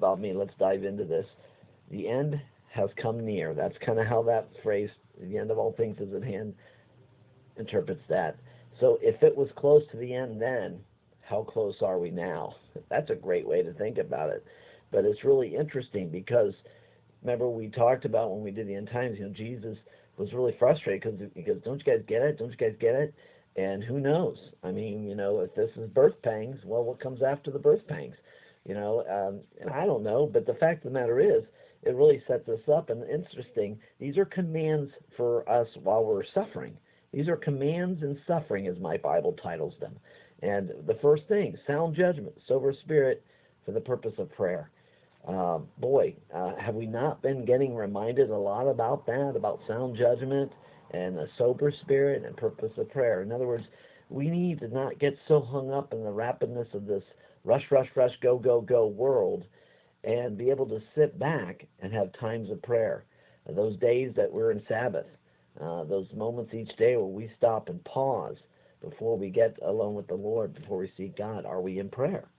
about me. Let's dive into this. The end has come near. That's kind of how that phrase, the end of all things is at hand, interprets that. So if it was close to the end then, how close are we now? That's a great way to think about it. But it's really interesting because remember we talked about when we did the end times, Jesus was really frustrated because he goes, "Don't you guys get it? Don't you guys get it?" And who knows? I mean, if this is birth pangs, well, what comes after the birth pangs? And I don't know. But the fact of the matter is, it really sets us up. And interesting, these are commands for us while we're suffering. These are commands in suffering, as my Bible titles them. And the first thing, sound judgment, sober spirit for the purpose of prayer. Have we not been getting reminded a lot about that, about sound judgment and a sober spirit and purpose of prayer? In other words, we need to not get so hung up in the rapidness of this rush, rush, rush, go, go, go world and be able to sit back and have times of prayer. Those days that we're in Sabbath, those moments each day where we stop and pause before we get alone with the Lord, before we seek God. Are we in prayer?